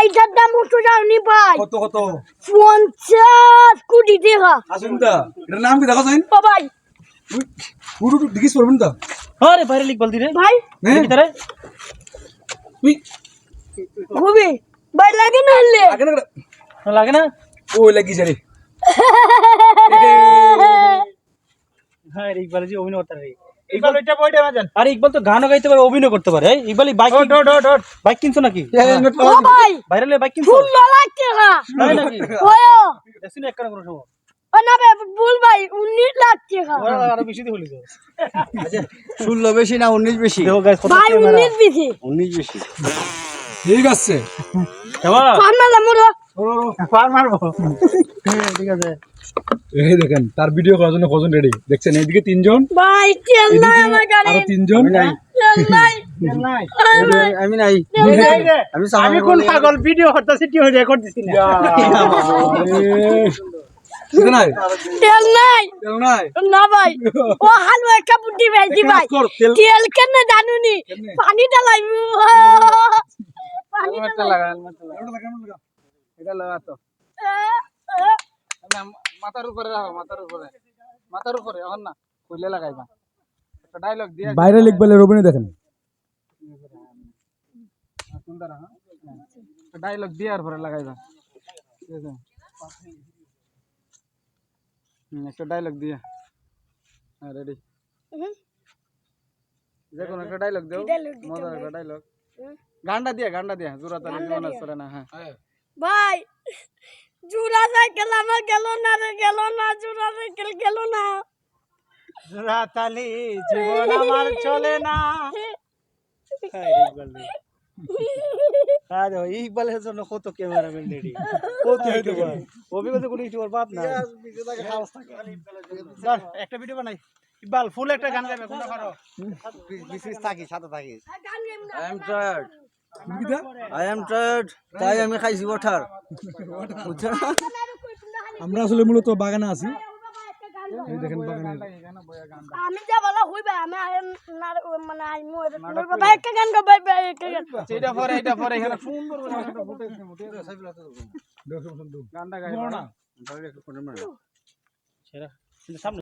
এইটার দাম উঠে যাওনি ভাই। কত কত? 50 কোটি টাকা। আসুন দা, এটার নাম কি দেখো যাইন? ও ভাই গুরু দিগিস পড়বেন দা। আরে বাইরে লিখ বলদি রে ভাই দেখি তারে তুই ঘুবি ভাই লাগে না হলে আগে না লাগে না ওই লাগি যারে। হ্যাঁ ইকবাল জি অভিনয় করতে পারে ইকবাল এটা বইটা মাজান আরে ইকবাল তো গানও গাইতে পারে অভিনয় করতে পারে এই ইকবাল বাইক বাইক কিনছো নাকি ও ভাই বাইরে বাইক কিনছো 16 লাখ টাকা। তাই নাকি ওয়ো দেখছিস না একটা কোনো সময় ও না ভাই ভুল ভাই 19 লাখ টাকা। আরো বেশি দি হলি তো 16 বেশি না 19 বেশি? দেখো গাইস কত ভাই 19 বেশি 19 বেশি। ঠিক আছে। কেমন ফার্মালা মোরো ফার মারবো ঠিক আছে এই দেখেন তার ভিডিও করার জন্য কজন রেডি দেখছেন, এইদিকে 3 জন, ভাই তেল নাই আমার গাড়ি আরো 3 জন। তেল নাই আমি নাই, আমি কোন পাগল ভিডিও করতেছি কি রেকর্ড দিছি না ঠিক নাই? তেল নাই তেল নাই? না ভাই ও হালুয়া একটা বুদ্ধি ভাইজি ভাই তেল কেন জানুনি পানি ডালাই পানি ডালাই এটা লাগা তো মাথার উপরে রাখো, মাথার উপরে এখন না কইলে লাগাইবা একটা ডায়লগ দিয়া বাইরে লিখ বলে রবিনে দেখেন। সুন্দর হ্যাঁ একটা ডায়লগ দেওয়ার পরে লাগাইবা, ঠিক আছে? একটা ডায়লগ দিয়া, হ্যাঁ রেডি। যে কোনো একটা ডায়লগ দাও, মজার একটা ডায়লগ। গানটা দিয়া জোরা তালে জীবন চলে না। হ্যাঁ ভাই জুরা সাইকেল আমার গেল না রে গেল না জুরা সাইকেল গেল না রাতালি জীবন আমার চলে না আরে ইকবালের জন্য কত ক্যামেরাম্যান রেডি কত ইউটিউবার অভিজ্ঞত কোন ইউটিউবার বাদ না স্যার একটা ভিডিও বানাই ইকবাল ফুল একটা গান গাইবে কোনটা পারো বিশেষ থাকি সাথে থাকি I am tired, তাই আমি খাইছি ওঠার। আমরা আসলে মূলত বাগানে আছি, এই দেখেন বাগানে। আমি যা বলা হইবে আমি না মানে আইমু ভাই একটা গান গো ভাই ভাই একটা গান এটা পরে এখানে সুন্দর করে একটা ফুটেজ নেব, ঠিক আছে? গানটা গাইবা না, সেরা সামনে